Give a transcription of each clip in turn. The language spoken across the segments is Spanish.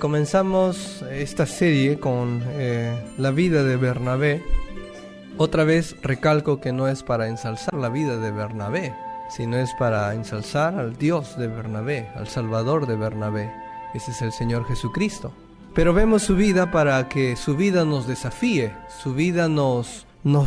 Comenzamos esta serie con la vida de Bernabé. Otra vez recalco que no es para ensalzar la vida de Bernabé, sino es para ensalzar al Dios de Bernabé, al Salvador de Bernabé. Ese es el Señor Jesucristo. Pero vemos su vida para que su vida nos desafíe, su vida nos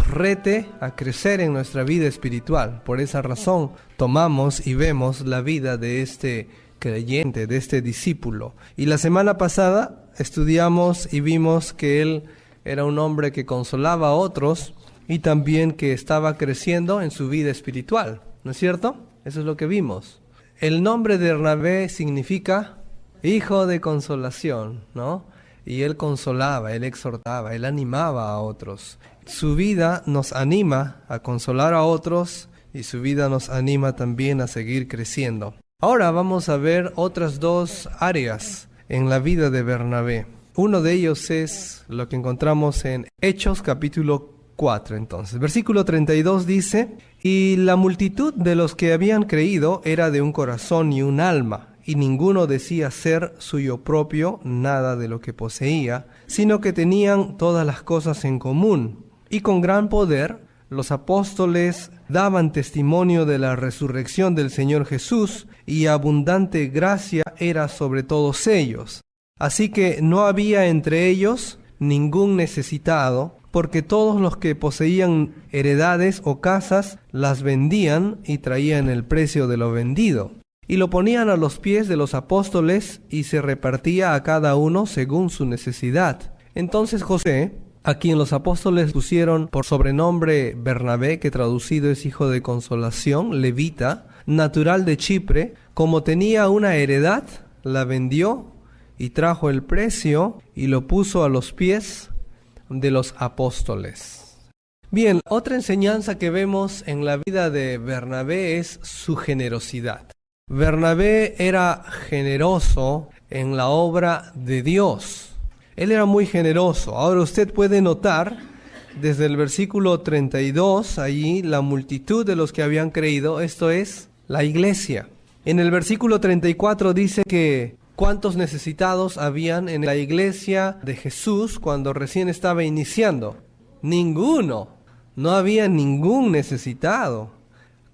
rete a crecer en nuestra vida espiritual. Por esa razón tomamos y vemos la vida de este creyente, de este discípulo. Y la semana pasada estudiamos y vimos que él era un hombre que consolaba a otros y también que estaba creciendo en su vida espiritual, ¿no es cierto? Eso es lo que vimos. El nombre de Bernabé significa hijo de consolación, ¿no? Y él consolaba, él exhortaba, él animaba a otros. Su vida nos anima a consolar a otros y su vida nos anima también a seguir creciendo. Ahora vamos a ver otras dos áreas en la vida de Bernabé. Uno de ellos es lo que encontramos en Hechos capítulo 4. Entonces, versículo 32 dice: y la multitud de los que habían creído era de un corazón y un alma, y ninguno decía ser suyo propio nada de lo que poseía, sino que tenían todas las cosas en común. Y con gran poder los apóstoles daban testimonio de la resurrección del Señor Jesús, y abundante gracia era sobre todos ellos. Así que no había entre ellos ningún necesitado, porque todos los que poseían heredades o casas las vendían y traían el precio de lo vendido, y lo ponían a los pies de los apóstoles, y se repartía a cada uno según su necesidad. Entonces José, a quien los apóstoles pusieron por sobrenombre Bernabé, que traducido es hijo de consolación, levita, natural de Chipre, como tenía una heredad, la vendió y trajo el precio y lo puso a los pies de los apóstoles. Bien, otra enseñanza que vemos en la vida de Bernabé es su generosidad. Bernabé era generoso en la obra de Dios. Él era muy generoso. Ahora usted puede notar desde el versículo 32, allí la multitud de los que habían creído, esto es la iglesia. En el versículo 34 dice que ¿cuántos necesitados habían en la iglesia de Jesús cuando recién estaba iniciando? Ninguno. No había ningún necesitado.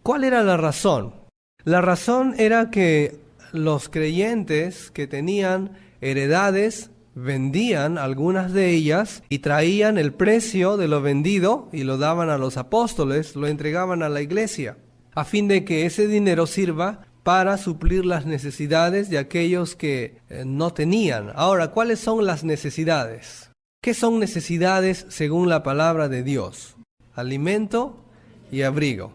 ¿Cuál era la razón? La razón era que los creyentes que tenían heredades vendían algunas de ellas y traían el precio de lo vendido y lo daban a los apóstoles, lo entregaban a la iglesia, a fin de que ese dinero sirva para suplir las necesidades de aquellos que no tenían. Ahora, ¿cuáles son las necesidades? ¿Qué son necesidades según la palabra de Dios? Alimento y abrigo.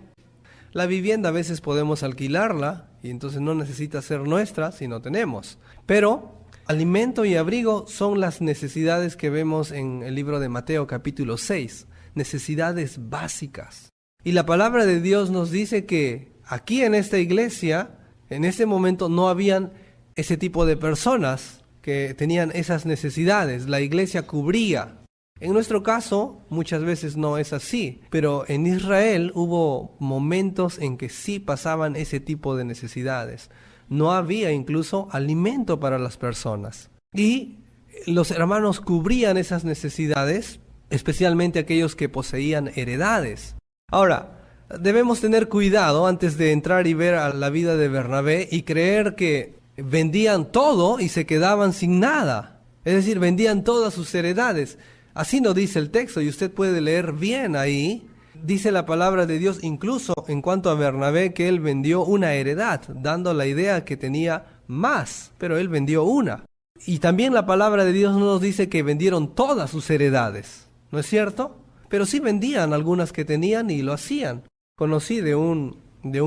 La vivienda a veces podemos alquilarla y entonces no necesita ser nuestra si no tenemos. Pero alimento y abrigo son las necesidades que vemos en el libro de Mateo capítulo 6. Necesidades básicas. Y la palabra de Dios nos dice que aquí en esta iglesia, en este momento no habían ese tipo de personas que tenían esas necesidades. La iglesia cubría. En nuestro caso, muchas veces no es así, pero en Israel hubo momentos en que sí pasaban ese tipo de necesidades. No había incluso alimento para las personas. Y los hermanos cubrían esas necesidades, especialmente aquellos que poseían heredades. Ahora, debemos tener cuidado antes de entrar y ver a la vida de Bernabé y creer que vendían todo y se quedaban sin nada. Es decir, vendían todas sus heredades. Así no dice el texto y usted puede leer bien ahí. Dice la palabra de Dios incluso en cuanto a Bernabé que él vendió una heredad, dando la idea que tenía más, pero él vendió una. Y también la palabra de Dios no nos dice que vendieron todas sus heredades, ¿no es cierto? Pero sí vendían algunas que tenían y lo hacían. Conocí de un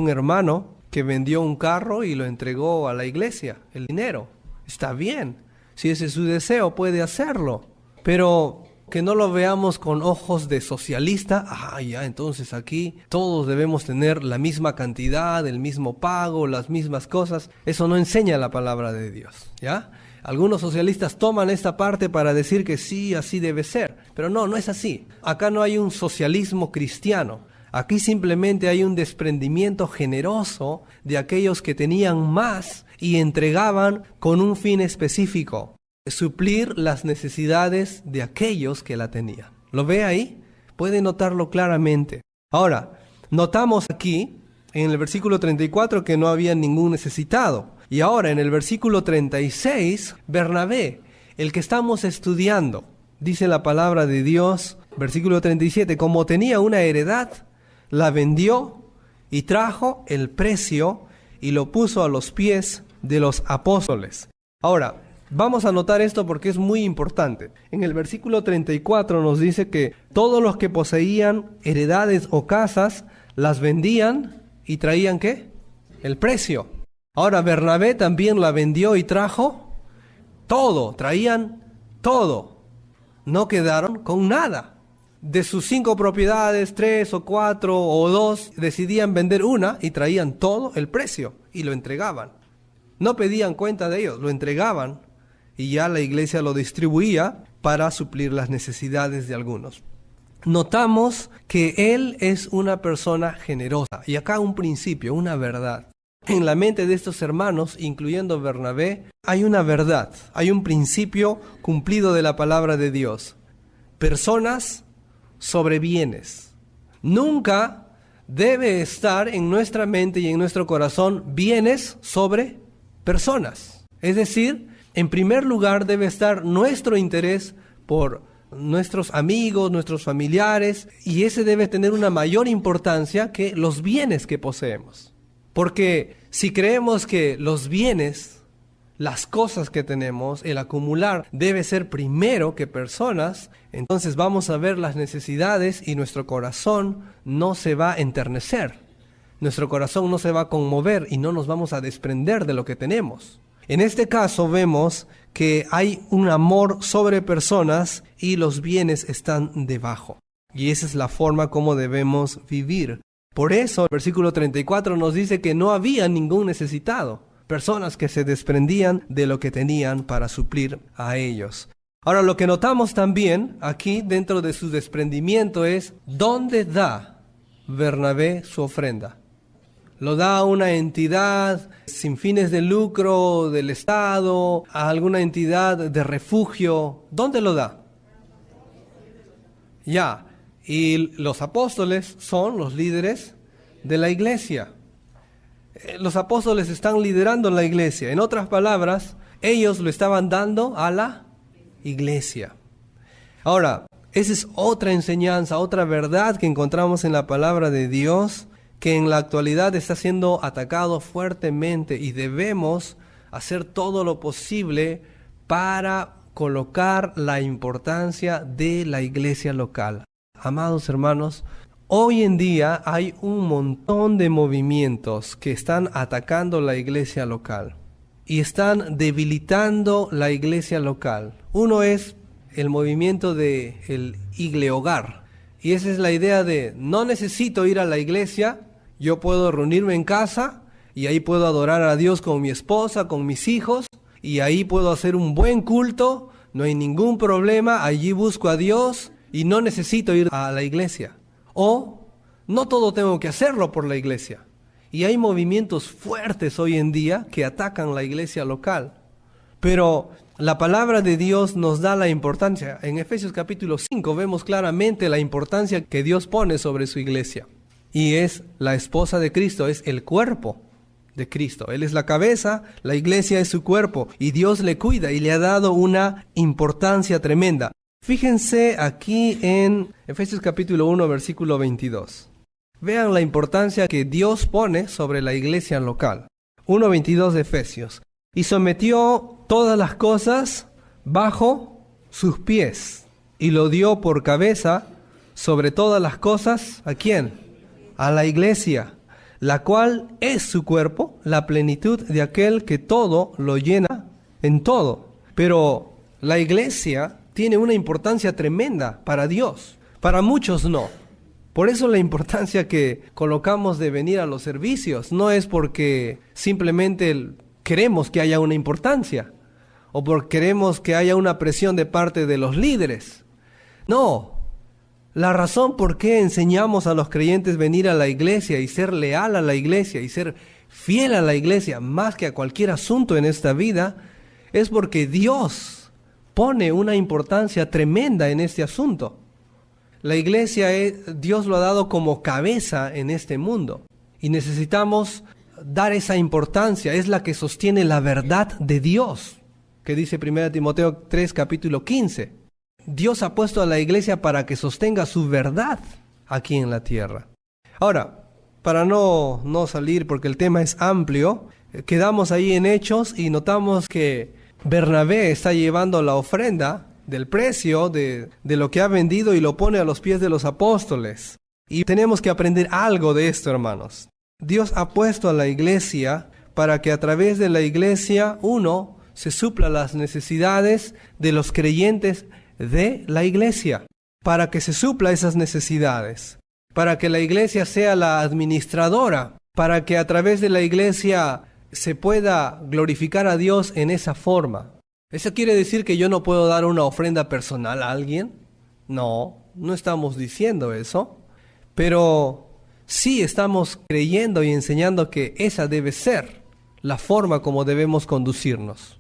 hermano que vendió un carro y lo entregó a la iglesia, el dinero. Está bien, si ese es su deseo puede hacerlo, pero que no lo veamos con ojos de socialista. Ya, entonces aquí todos debemos tener la misma cantidad, el mismo pago, las mismas cosas. Eso no enseña la palabra de Dios, ¿ya? Algunos socialistas toman esta parte para decir que sí, así debe ser. Pero no es así. Acá no hay un socialismo cristiano. Aquí simplemente hay un desprendimiento generoso de aquellos que tenían más y entregaban con un fin específico. suplir las necesidades de aquellos que la tenían. ¿Lo ve ahí? Puede notarlo claramente. Ahora, notamos aquí en el versículo 34 que no había ningún necesitado. Y ahora en el versículo 36, Bernabé, el que estamos estudiando, dice la palabra de Dios, versículo 37, como tenía una heredad, la vendió y trajo el precio y lo puso a los pies de los apóstoles. Ahora, vamos a notar esto porque es muy importante. En el versículo 34 nos dice que todos los que poseían heredades o casas las vendían y traían ¿qué? El precio. Ahora Bernabé también la vendió y trajo todo, traían todo. No quedaron con nada. De sus 5 propiedades, 3 o 4 o 2, decidían vender una y traían todo el precio y lo entregaban. No pedían cuenta de ellos, lo entregaban y ya la iglesia lo distribuía para suplir las necesidades de algunos. Notamos que él es una persona generosa. Y acá un principio, una verdad. En la mente de estos hermanos, incluyendo Bernabé, hay una verdad, hay un principio cumplido de la palabra de Dios. Personas sobre bienes. Nunca debe estar en nuestra mente y en nuestro corazón bienes sobre personas. Es decir, en primer lugar debe estar nuestro interés por nuestros amigos, nuestros familiares, y ese debe tener una mayor importancia que los bienes que poseemos. Porque si creemos que los bienes, las cosas que tenemos, el acumular debe ser primero que personas, entonces vamos a ver las necesidades y nuestro corazón no se va a enternecer. Nuestro corazón no se va a conmover y no nos vamos a desprender de lo que tenemos. En este caso vemos que hay un amor sobre personas y los bienes están debajo. Y esa es la forma como debemos vivir. Por eso el versículo 34 nos dice que no había ningún necesitado. Personas que se desprendían de lo que tenían para suplir a ellos. Ahora lo que notamos también aquí dentro de su desprendimiento es ¿dónde da Bernabé su ofrenda? Lo da a una entidad sin fines de lucro del Estado, a alguna entidad de refugio. ¿Dónde lo da? Ya, y los apóstoles son los líderes de la iglesia. Los apóstoles están liderando la iglesia. En otras palabras, ellos lo estaban dando a la iglesia. Ahora, esa es otra enseñanza, otra verdad que encontramos en la palabra de Dios, que en la actualidad está siendo atacado fuertemente y debemos hacer todo lo posible para colocar la importancia de la iglesia local. Amados hermanos, hoy en día hay un montón de movimientos que están atacando la iglesia local y están debilitando la iglesia local. Uno es el movimiento del iglehogar, y esa es la idea de no necesito ir a la iglesia, yo puedo reunirme en casa y ahí puedo adorar a Dios con mi esposa, con mis hijos, y ahí puedo hacer un buen culto, no hay ningún problema, allí busco a Dios y no necesito ir a la iglesia. O no todo tengo que hacerlo por la iglesia. Y hay movimientos fuertes hoy en día que atacan la iglesia local. Pero la palabra de Dios nos da la importancia. En Efesios capítulo 5 vemos claramente la importancia que Dios pone sobre su iglesia. Y es la esposa de Cristo, es el cuerpo de Cristo. Él es la cabeza, la iglesia es su cuerpo. Y Dios le cuida y le ha dado una importancia tremenda. Fíjense aquí en Efesios capítulo 1, versículo 22. Vean la importancia que Dios pone sobre la iglesia local. 1:22 de Efesios. Y sometió todas las cosas bajo sus pies, y lo dio por cabeza sobre todas las cosas, ¿a quién? A la iglesia, la cual es su cuerpo, la plenitud de aquel que todo lo llena en todo. Pero la iglesia tiene una importancia tremenda para Dios, para muchos no. Por eso la importancia que colocamos de venir a los servicios no es porque simplemente queremos que haya una importancia o porque queremos que haya una presión de parte de los líderes. No, la razón por qué enseñamos a los creyentes venir a la iglesia y ser leal a la iglesia y ser fiel a la iglesia más que a cualquier asunto en esta vida es porque Dios pone una importancia tremenda en este asunto. La iglesia, Dios lo ha dado como cabeza en este mundo. Y necesitamos dar esa importancia. Es la que sostiene la verdad de Dios, que dice 1 Timoteo 3, capítulo 15. Dios ha puesto a la iglesia para que sostenga su verdad aquí en la tierra. Ahora, para no salir, porque el tema es amplio, quedamos ahí en Hechos y notamos que Bernabé está llevando la ofrenda del precio de lo que ha vendido y lo pone a los pies de los apóstoles. Y tenemos que aprender algo de esto, hermanos. Dios ha puesto a la iglesia para que a través de la iglesia, se supla las necesidades de los creyentes de la iglesia, para que se supla esas necesidades, para que la iglesia sea la administradora, para que a través de la iglesia se pueda glorificar a Dios en esa forma. ¿Eso quiere decir que yo no puedo dar una ofrenda personal a alguien? No estamos diciendo eso, pero sí estamos creyendo y enseñando que esa debe ser la forma como debemos conducirnos.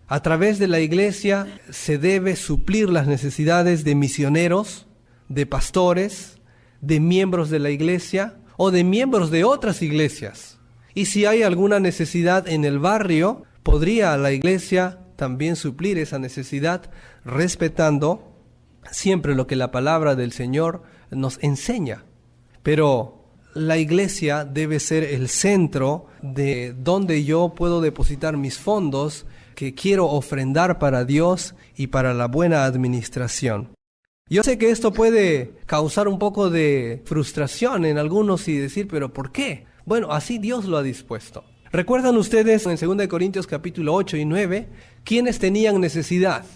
A través de la iglesia se debe suplir las necesidades de misioneros, de pastores, de miembros de la iglesia o de miembros de otras iglesias. Y si hay alguna necesidad en el barrio, podría la iglesia también suplir esa necesidad respetando siempre lo que la palabra del Señor nos enseña. Pero la iglesia debe ser el centro de donde yo puedo depositar mis fondos que quiero ofrendar para Dios y para la buena administración. Yo sé que esto puede causar un poco de frustración en algunos y decir, ¿pero por qué? Bueno, así Dios lo ha dispuesto. ¿Recuerdan ustedes en 2 Corintios capítulo 8 y 9 quiénes tenían necesidad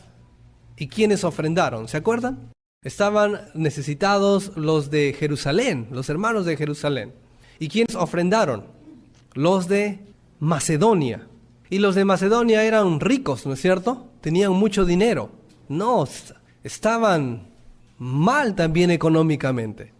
y quiénes ofrendaron? ¿Se acuerdan? Estaban necesitados los de Jerusalén, los hermanos de Jerusalén. ¿Y quiénes ofrendaron? Los de Macedonia. Y los de Macedonia eran ricos, ¿no es cierto? Tenían mucho dinero. No, estaban mal también económicamente.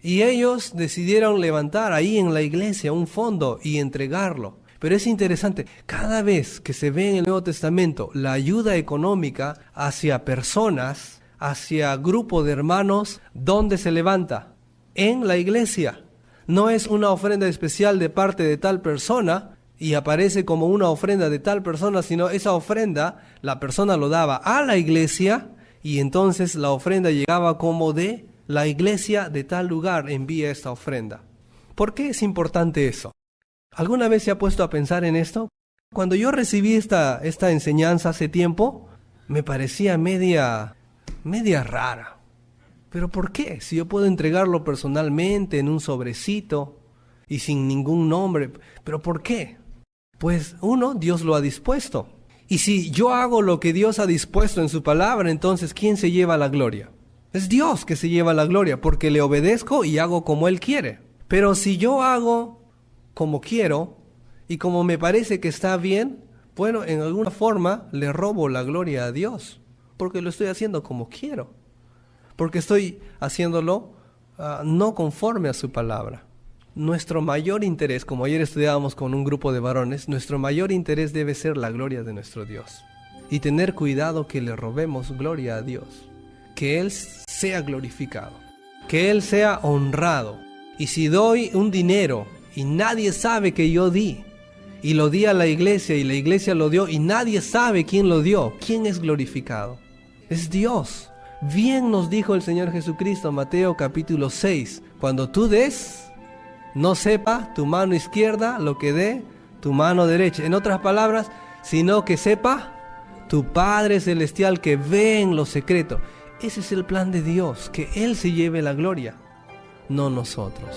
Y ellos decidieron levantar ahí en la iglesia un fondo y entregarlo. Pero es interesante, cada vez que se ve en el Nuevo Testamento la ayuda económica hacia personas, hacia grupo de hermanos, ¿dónde se levanta? En la iglesia. No es una ofrenda especial de parte de tal persona y aparece como una ofrenda de tal persona, sino esa ofrenda la persona lo daba a la iglesia y entonces la ofrenda llegaba como de la iglesia de tal lugar envía esta ofrenda. ¿Por qué es importante eso? ¿Alguna vez se ha puesto a pensar en esto? Cuando yo recibí esta enseñanza hace tiempo, me parecía media rara. ¿Pero por qué? Si yo puedo entregarlo personalmente en un sobrecito y sin ningún nombre. ¿Pero por qué? Pues Dios lo ha dispuesto. Y si yo hago lo que Dios ha dispuesto en su palabra, entonces ¿quién se lleva la gloria? Es Dios que se lleva la gloria, porque le obedezco y hago como Él quiere. Pero si yo hago como quiero y como me parece que está bien, bueno, en alguna forma le robo la gloria a Dios, porque lo estoy haciendo como quiero, porque estoy haciéndolo no conforme a su palabra. Nuestro mayor interés, como ayer estudiábamos con un grupo de varones, nuestro mayor interés debe ser la gloria de nuestro Dios. Y tener cuidado que le robemos gloria a Dios. Que Él sea glorificado. Que Él sea honrado. Y si doy un dinero y nadie sabe que yo di, y lo di a la iglesia y la iglesia lo dio y nadie sabe quién lo dio, ¿quién es glorificado? Es Dios. Bien nos dijo el Señor Jesucristo, Mateo capítulo 6, cuando tú des, no sepa tu mano izquierda lo que dé tu mano derecha. En otras palabras, sino que sepa tu Padre Celestial que ve en lo secreto. Ese es el plan de Dios, que Él se lleve la gloria, no nosotros.